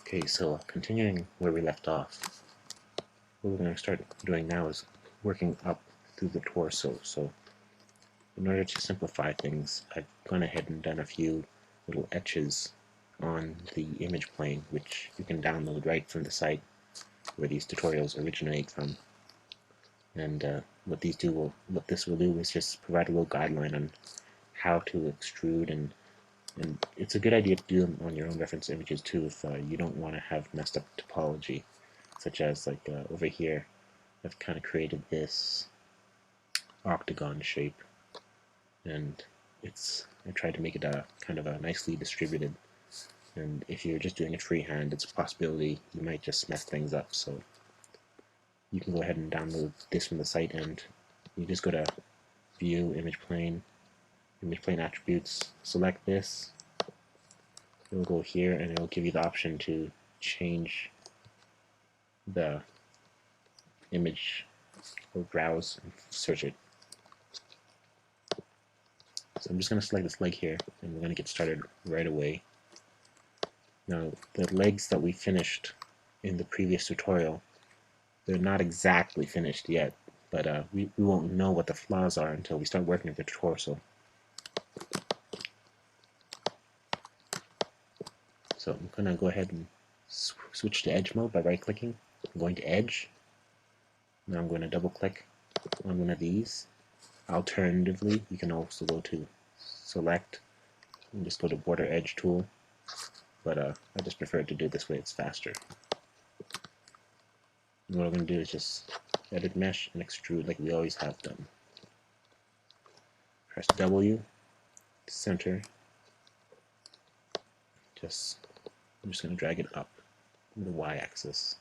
Okay, so continuing where we left off, what we're going to start doing now is working up through the torso. So in order to simplify things, I've gone ahead and done a few little etches on the image plane, which you can download right from the site where these tutorials originate from. And what this will do is just provide a little guideline on how to extrude, and it's a good idea to do them on your own reference images too if you don't want to have messed up topology, such as like over here I've kind of created this octagon shape, and I tried to make it a kind of a nicely distributed, and if you're just doing it freehand, it's a possibility you might just mess things up. So you can go ahead and download this from the site, and you just go to view image plane attributes, select this, it'll go here and it'll give you the option to change the image or browse and search it. So I'm just going to select this leg here, and we're going to get started right away. Now, the legs that we finished in the previous tutorial, they're not exactly finished yet, but we won't know what the flaws are until we start working with the torso. So I'm going to go ahead and switch to edge mode by right-clicking. I'm going to edge. Now I'm going to double-click on one of these. Alternatively, you can also go to select and just go to border edge tool, but I just prefer to do it this way, it's faster. And what I'm going to do is just edit mesh and extrude like we always have done. Press W, center, I'm just going to drag it up the y-axis.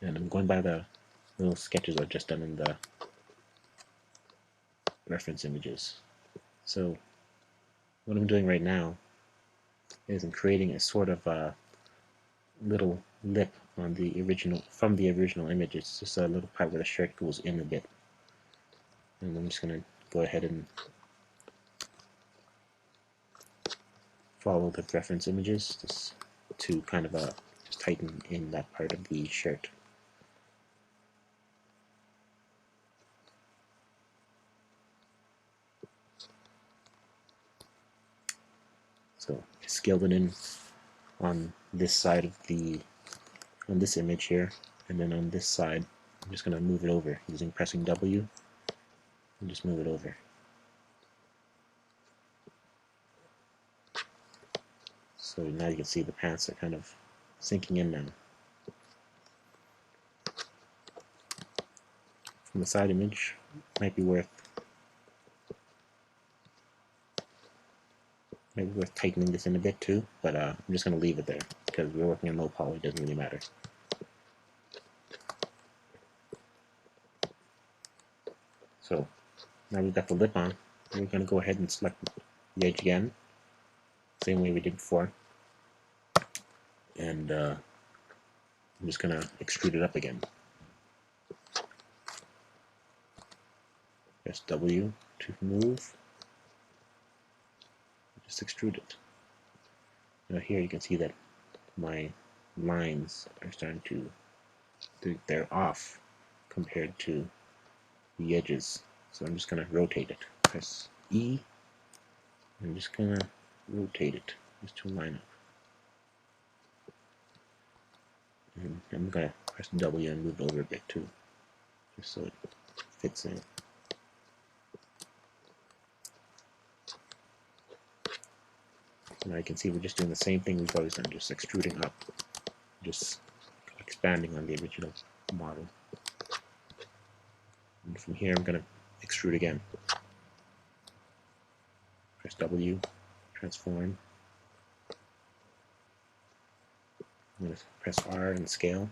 And I'm going by the little sketches I've just done in the reference images. So what I'm doing right now is I'm creating a sort of a little lip on the original image. It's just a little part where the shirt goes in a bit. And I'm just going to go ahead and follow the reference images just to kind of just tighten in that part of the shirt. So I scaled it in on this side of on this image here, and then on this side I'm just going to move it over pressing W and just move it over. So now you can see the pants are kind of sinking in now. From the side image, might be worth tightening this in a bit too, but I'm just going to leave it there because we're working on low poly, it doesn't really matter. So now we've got the lip on, we're going to go ahead and select the edge again, same way we did before, and I'm just going to extrude it up again. Press W to move, just extrude it. Now here you can see that my lines are starting to, they're off compared to the edges. So I'm just going to rotate it. Press E. I'm just going to rotate it just to line up. And I'm going to press W and move it over a bit too, just so it fits in. So now you can see we're just doing the same thing we've always done, just extruding up, just expanding on the original model. And from here I'm going to extrude again. Press W, transform. I'm going to press R and scale.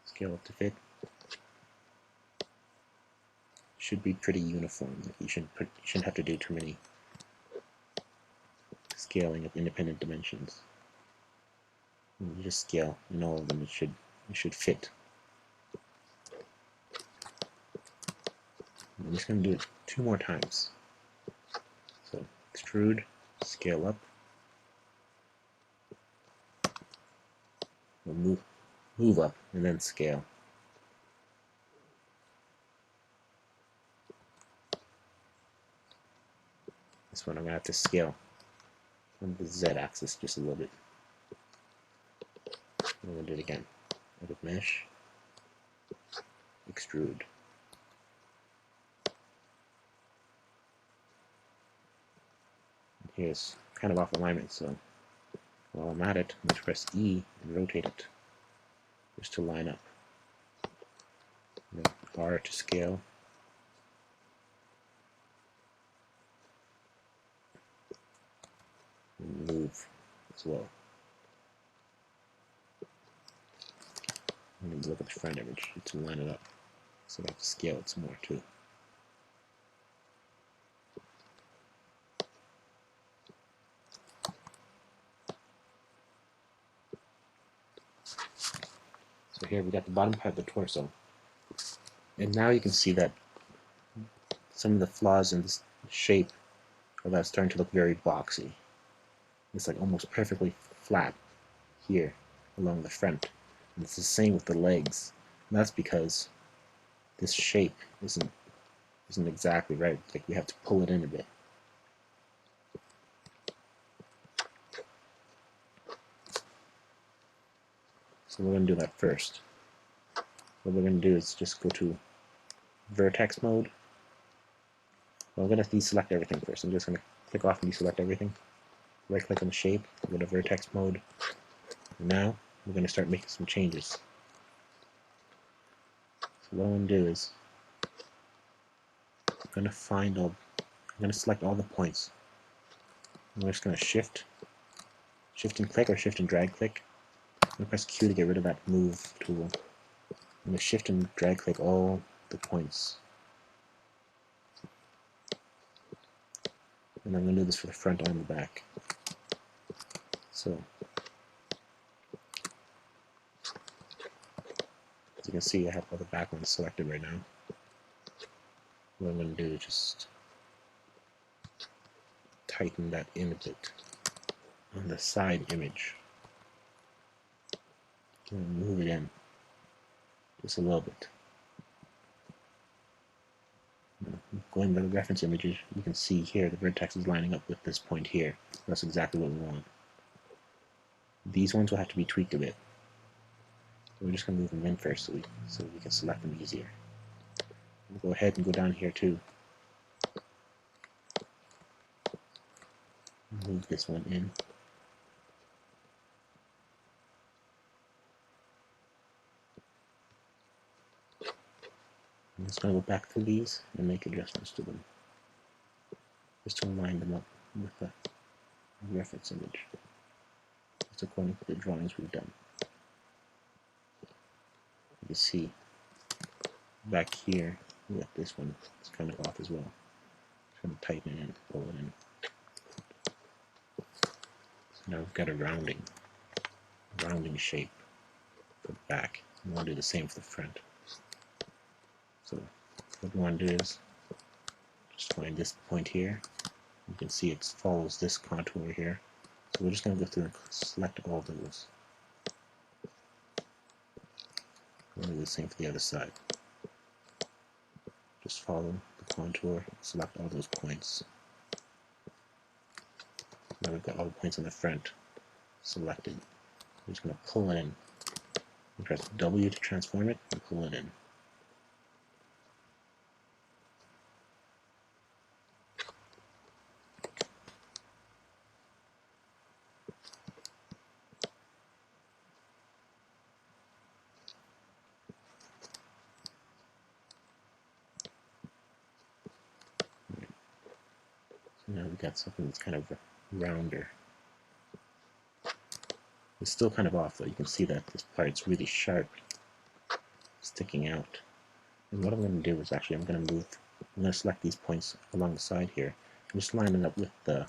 Scale up to fit. Should be pretty uniform. You shouldn't have to do too many scaling of independent dimensions. You just scale in all of them. It should fit. I'm just going to do it 2 more times. So extrude, scale up, we'll move up, and then scale. This one I'm going to have to scale on the Z-axis just a little bit. I'm going to do it again. Edit mesh, extrude. Here's kind of off alignment, so while I'm at it, I'm going to press E and rotate it just to line up. And then R to scale. And move as well. I need to look at the front image to line it up, so I have to scale it some more too. So here we got the bottom part of the torso, and now you can see that some of the flaws in this shape are that it's starting to look very boxy. It's like almost perfectly flat here along the front. And it's the same with the legs. And that's because this shape isn't exactly right. Like we have to pull it in a bit. So we're going to do that first. What we're going to do is just go to vertex mode. Well, I'm going to deselect everything first. I'm just going to click off and deselect everything. Right click on the shape, go to vertex mode. And now we're going to start making some changes. So what I'm going to do is I'm going to select all the points. I'm just going to shift and click, or shift and drag click. I'm going to press Q to get rid of that move tool. I'm going to shift and drag click all the points. And I'm going to do this for the front and the back. So, as you can see, I have all the back ones selected right now. What I'm going to do is just tighten that in a bit on the side image. And move it in just a little bit. Going by the reference images, you can see here the vertex is lining up with this point here. That's exactly what we want. These ones will have to be tweaked a bit. So we're just going to move them in first so we can select them easier. We'll go ahead and go down here too. Move this one in. I'm just going to go back to these and make adjustments to them, just to line them up with the reference image, just according to the drawings we've done. You can see back here, we got this one, it's kind of off as well. Just going to tighten it in, pull it in. So now we've got a rounding shape for the back. We want to do the same for the front. So what we want to do is just find this point here. You can see it follows this contour here. So we're just going to go through and select all those. We'll do the same for the other side. Just follow the contour, select all those points. Now we've got all the points on the front selected. We're just going to pull it in. We press W to transform it and pull it in. So now we've got something that's kind of rounder. It's still kind of off though. You can see that this part's really sharp, sticking out. And what I'm going to do is I'm going to select these points along the side here and just line them up with the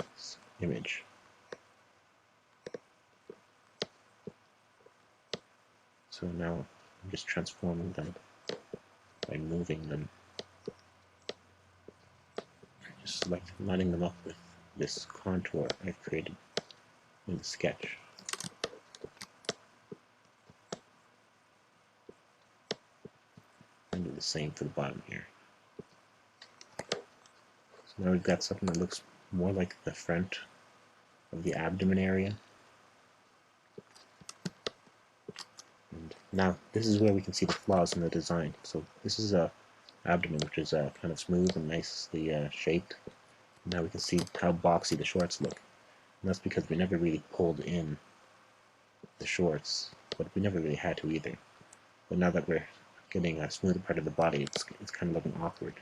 image. So now I'm just transforming them by moving them. Just lining them up with this contour I've created in the sketch. And do the same for the bottom here. So now we've got something that looks more like the front of the abdomen area. And now this is where we can see the flaws in the design. So this is a abdomen which is kind of smooth and nicely shaped. Now we can see how boxy the shorts look. And that's because we never really pulled in the shorts, but we never really had to either. But now that we're getting a smoother part of the body, it's kind of looking awkward.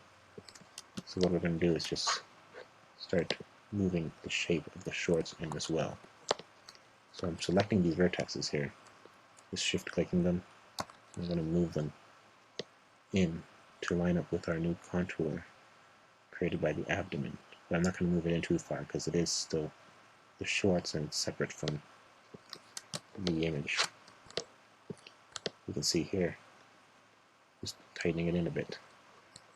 So what we're going to do is just start moving the shape of the shorts in as well. So I'm selecting these vertexes here, just shift clicking them. I'm going to move them in to line up with our new contour created by the abdomen. But I'm not going to move it in too far because it is still the shorts and it's separate from the image. You can see here, just tightening it in a bit.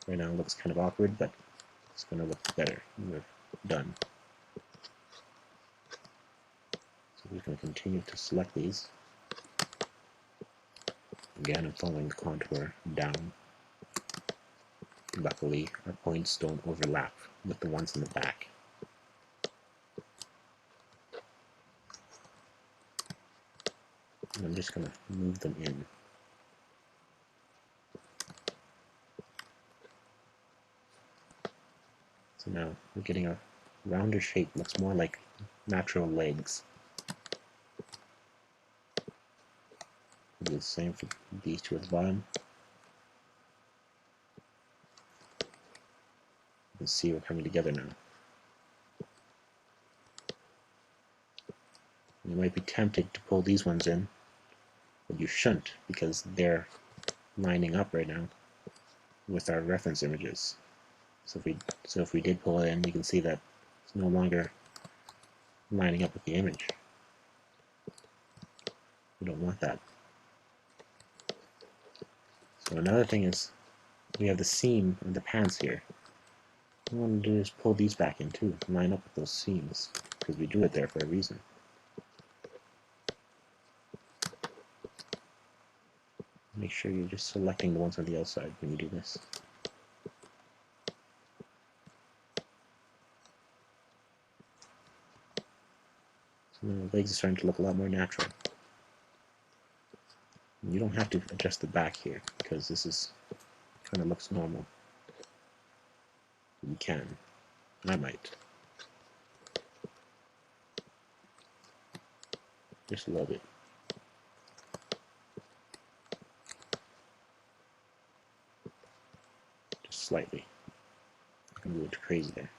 Right now it looks kind of awkward, but it's going to look better when we're done. So we're going to continue to select these. Again, I'm following the contour down. Luckily, our points don't overlap with the ones in the back. And I'm just going to move them in. So now we're getting a rounder shape, looks more like natural legs. We'll do the same for these two at the bottom. You can see we're coming together now. You might be tempted to pull these ones in, but you shouldn't because they're lining up right now with our reference images. So if we did pull it in, you can see that it's no longer lining up with the image. We don't want that. So another thing is we have the seam and the pants here. What we want to do is pull these back in too, line up with those seams, because we do it there for a reason. Make sure you're just selecting the ones on the outside when you do this. So now the legs are starting to look a lot more natural. You don't have to adjust the back here because this is kind of looks normal. You can. I might. Just a little bit. Just slightly. I'm going to go too crazy there.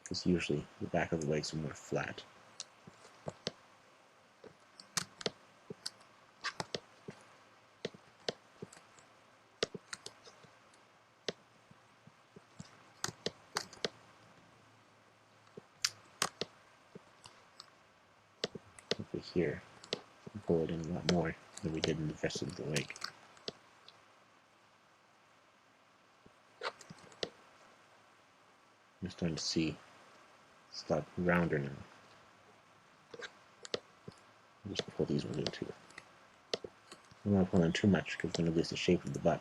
Because usually the back of the legs are more flat. Over here, we pull it in a lot more than we did in the rest of the leg. I'm starting to see it's a lot rounder now. I'll just pull these ones in too. I don't want to pull in too much because we're going to lose the shape of the butt.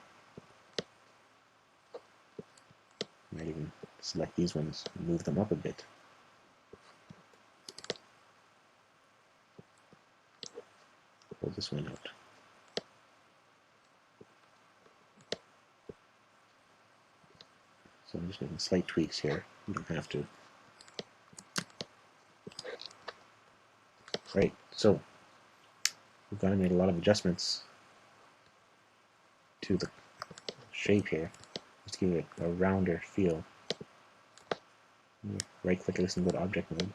Might even select these ones and move them up a bit. Pull this one out. So I'm just making slight tweaks here. You don't have to. Right, so we've gone and made a lot of adjustments to the shape here. Just to give it a rounder feel. Right click this and go to object mode.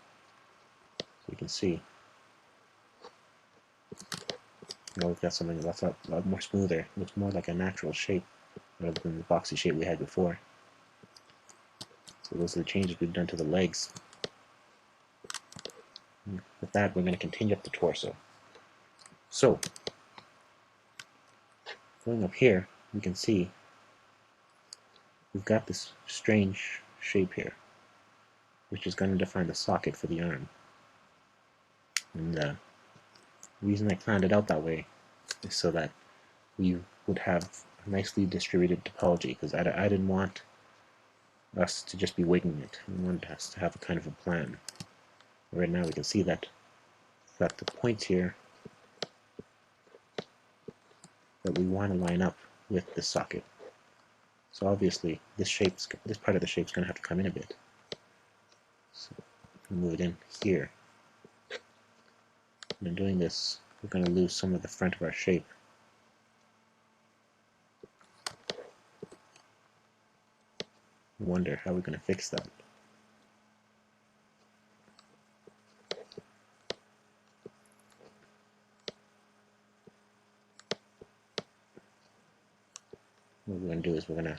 So you can see. Now we've got something that's a lot more smoother. It looks more like a natural shape rather than the boxy shape we had before. So those are the changes we've done to the legs. With that, we're going to continue up the torso. So, going up here, you can see we've got this strange shape here, which is going to define the socket for the arm. And the reason I planned it out that way is so that we would have a nicely distributed topology, because I didn't want us to just be winging it. We wanted us to have a kind of a plan. Right now we can see that we've got the points here that we want to line up with the socket. So obviously this part of the shape is going to have to come in a bit. So move it in here. And in doing this, we're going to lose some of the front of our shape. Wonder how we're going to fix that. What we're going to do is we're going to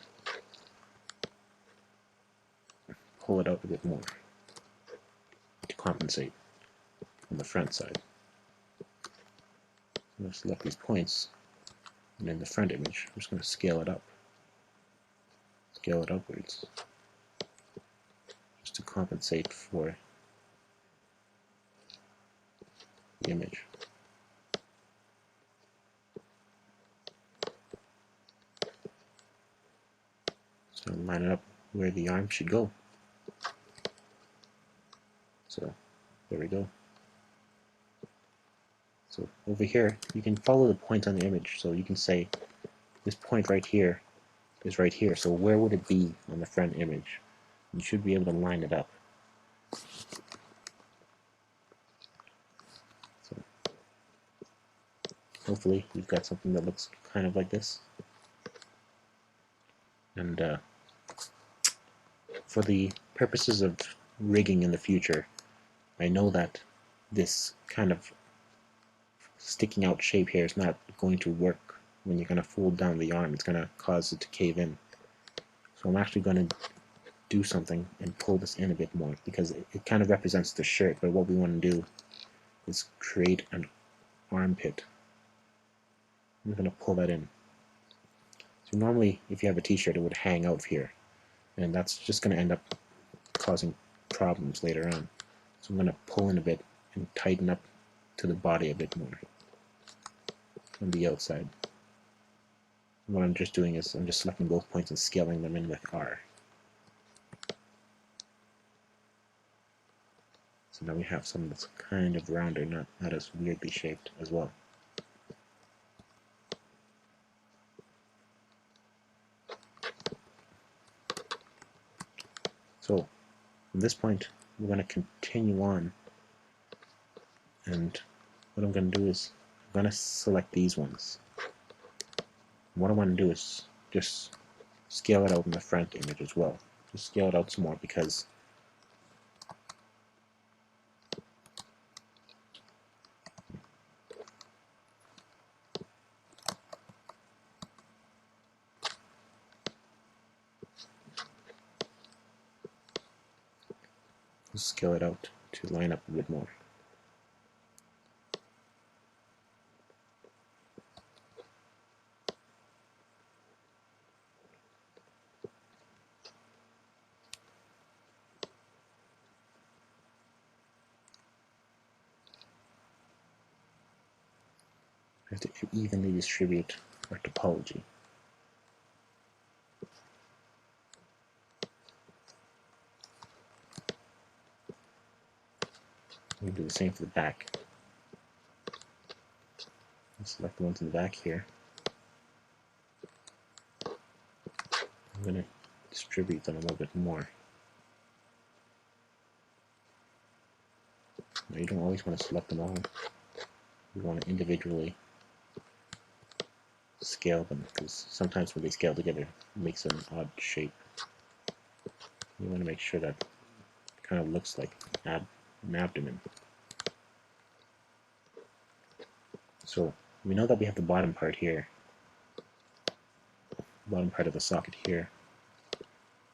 pull it out a bit more to compensate on the front side. I'm going to select these points, and in the front image, I'm just going to scale it up. Scale it upwards, just to compensate for the image. So line it up where the arm should go. So there we go. So over here, you can follow the point on the image. So you can say this point right here is right here. So where would it be on the front image? You should be able to line it up. So hopefully you've got something that looks kind of like this. And for the purposes of rigging in the future, I know that this kind of sticking out shape here is not going to work when you're going to fold down the arm. It's going to cause it to cave in. So I'm actually going to do something and pull this in a bit more, because it kind of represents the shirt, but what we want to do is create an armpit. I'm going to pull that in. So normally if you have a t-shirt, it would hang out here, and that's just going to end up causing problems later on. So I'm going to pull in a bit and tighten up to the body a bit more on the outside. And what I'm just doing is I'm just selecting both points and scaling them in with R. So now we have something that's kind of rounder, not as weirdly shaped as well. So from this point, we're going to continue on, and what I'm going to do is I'm going to select these ones. And what I want to do is just scale it out in the front image as well. Just scale it out some more, because scale it out to line up a bit more. We have to evenly distribute our topology. We'll do the same for the back. Select the ones in the back here. I'm going to distribute them a little bit more. Now, you don't always want to select them all. You want to individually scale them, because sometimes when they scale together, it makes an odd shape. You want to make sure that it kind of looks like an abdomen. So we know that we have the bottom part here, bottom part of the socket here,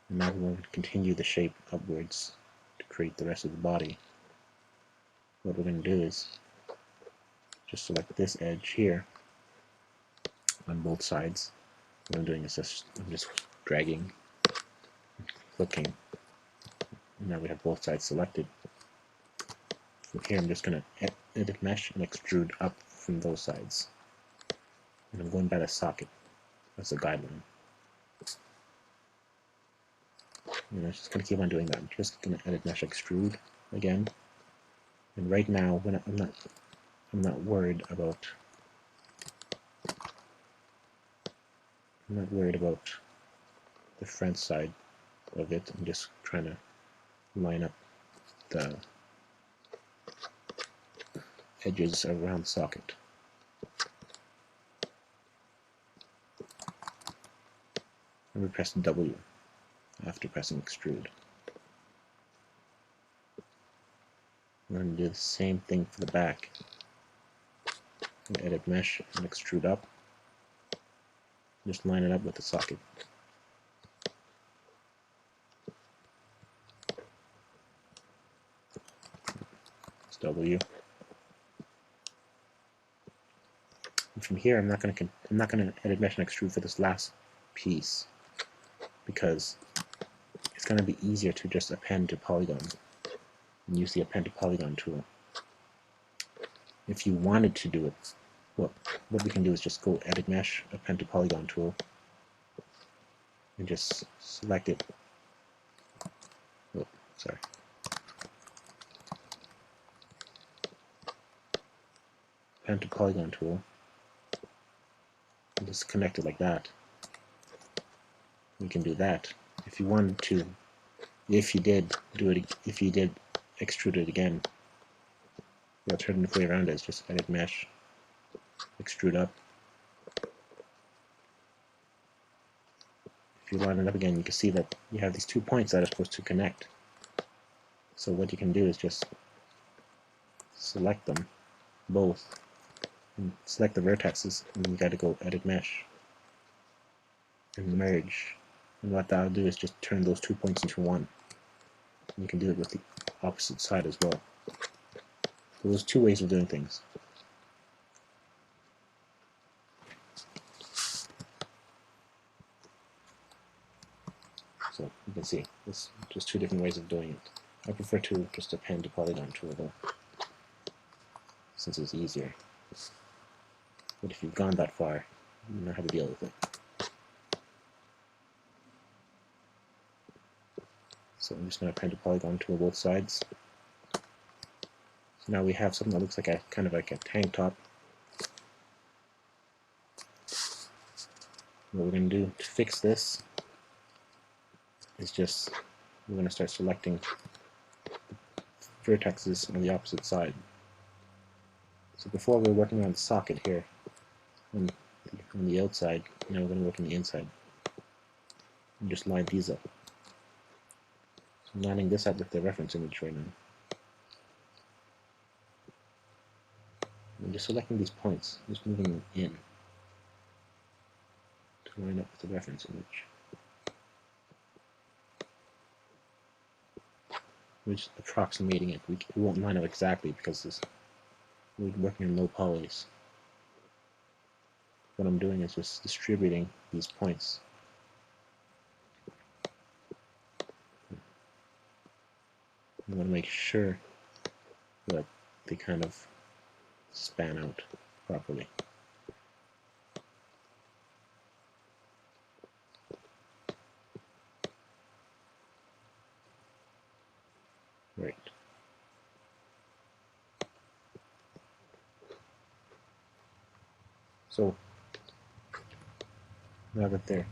and now we're going to continue the shape upwards to create the rest of the body. What we're going to do is just select this edge here on both sides, what I'm doing is I'm just dragging, clicking. Now we have both sides selected. From here, I'm just going to edit mesh and extrude up from those sides. And I'm going by the socket. That's the guideline. And I'm just going to keep on doing that. I'm just going to edit mesh extrude again. And right now, when I'm not worried about the front side of it. I'm just trying to line up the edges around the socket. And we press W after pressing extrude. I'm going to do the same thing for the back. Edit mesh and extrude up. Just line it up with the socket. It's W. And from here, I'm not going to edit mesh and extrude for this last piece because it's going to be easier to just append to polygon and use the append to polygon tool. If you wanted to do it, well, what we can do is just go edit mesh, append to polygon tool, and just select it. Oh, sorry. Append to polygon tool, and just connect it like that. We can do that. If you wanted to, if you did extrude it again, the alternative way around it is just edit mesh, extrude up. If you line it up again, you can see that you have these 2 points that are supposed to connect. So what you can do is just select them both, and select the vertexes, and then you got to go edit mesh and merge. And what that'll do is just turn those 2 points into one. And you can do it with the opposite side as well. So there's 2 ways of doing things. So you can see, there's just 2 different ways of doing it. I prefer to just append to polygon tool though, since it's easier. But if you've gone that far, you know how to deal with it. So I'm just going to append to polygon tool both sides. So now we have something that looks like kind of like a tank top. What we're going to do to fix this is just, we're going to start selecting vertexes on the opposite side. So before we were working on the socket here on the outside, now we're going to work on the inside. And just line these up. So I'm lining this up with the reference image right now. I'm just selecting these points, just moving them in to line up with the reference image. We're just approximating it. We won't line up exactly because we're working on low polys. What I'm doing is just distributing these points. I want to make sure that they kind of span out properly. Right. So now that they're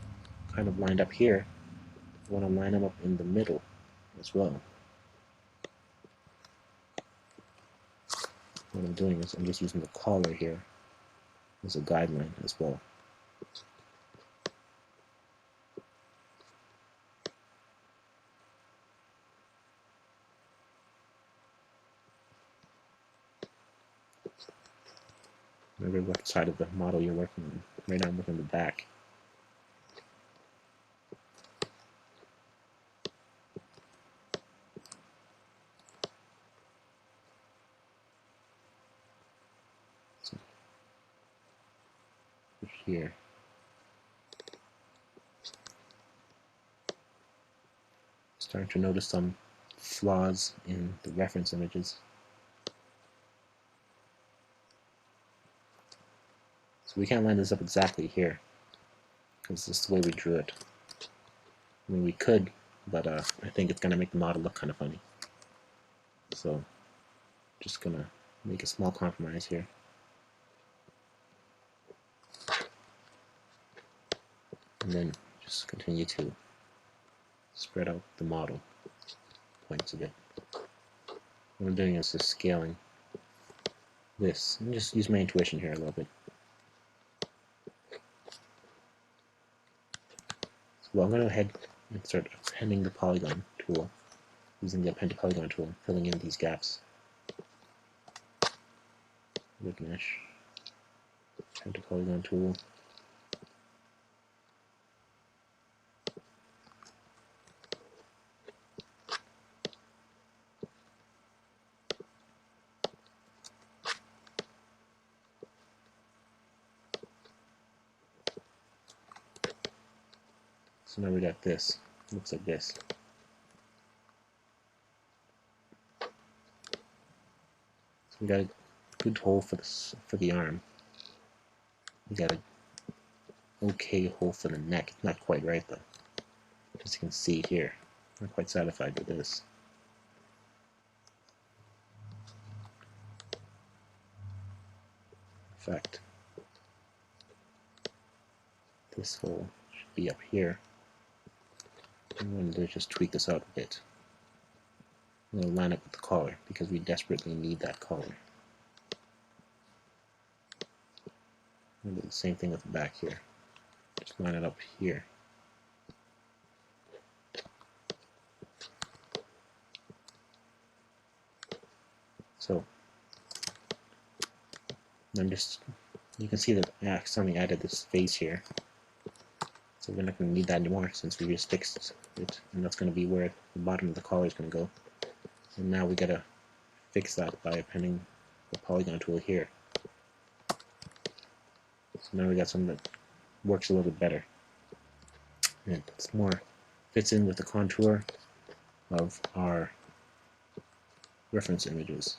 kind of lined up here, I want to line them up in the middle as well. What I'm doing is I'm just using the collar here as a guideline as well. Remember what side of the model you're working on. Right now I'm working on the back. So here. starting to notice some flaws in the reference images. So we can't line this up exactly here, because this is the way we drew it. I mean, we could, but I think it's going to make the model look kind of funny. So, just going to make a small compromise here. And then just continue to spread out the model points a bit. What I'm doing is just scaling this, and just use my intuition here a little bit. So I'm going to go ahead and start appending the polygon tool, using the append to polygon tool, filling in these gaps with mesh. Append to polygon tool. So now we got this. It looks like this. So we got a good hole for the arm. We got a okay hole for the neck. It's not quite right though. As you can see here, I'm not quite satisfied with this. In fact, this hole should be up here. I'm going to just tweak this out a bit. I'm going to line up with the collar because we desperately need that collar. I'm going to do the same thing with the back here. Just line it up here. So, I'm just, you can see that I accidentally added this face here. So we're not going to need that anymore since we just fixed it, and that's going to be where the bottom of the collar is going to go. And now we got to fix that by appending the polygon tool here. So now we got something that works a little bit better. And it's more fits in with the contour of our reference images.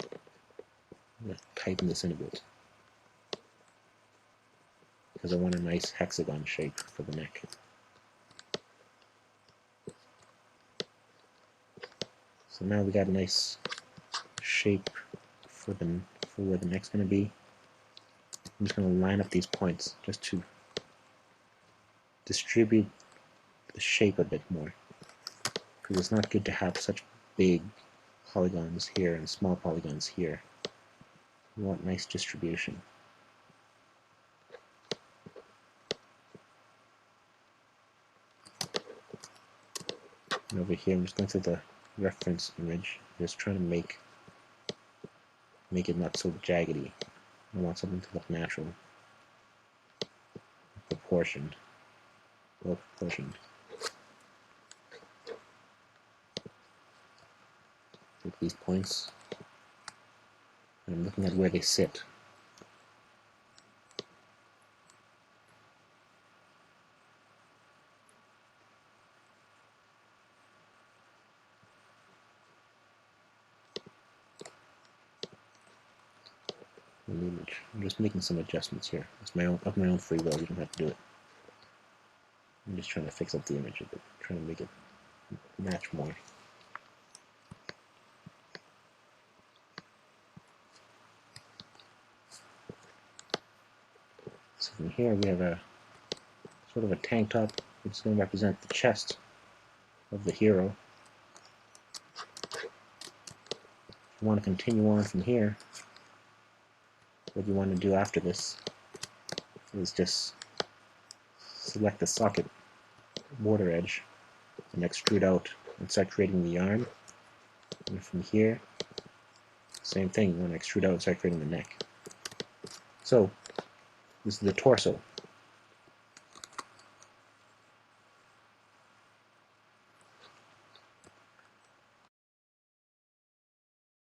I'm going to tighten this in a bit, because I want a nice hexagon shape for the neck. So now we got a nice shape for where the neck's going to be. I'm just going to line up these points just to distribute the shape a bit more, because it's not good to have such big polygons here and small polygons here. We want nice distribution. And over here, I'm just going through the reference image, just trying to make it not so jaggedy. I want something to look natural, proportioned, well proportioned. Take these points, and I'm looking at where they sit. I'm just making some adjustments here. It's of my own free will. You don't have to do it. I'm just trying to fix up the image a bit, trying to make it match more. So from here we have a sort of a tank top, which is going to represent the chest of the hero. If you want to continue on from here, what you want to do after this is just select the socket border edge and extrude out and start creating the arm. And from here, same thing, you want to extrude out and start creating the neck. So this is the torso.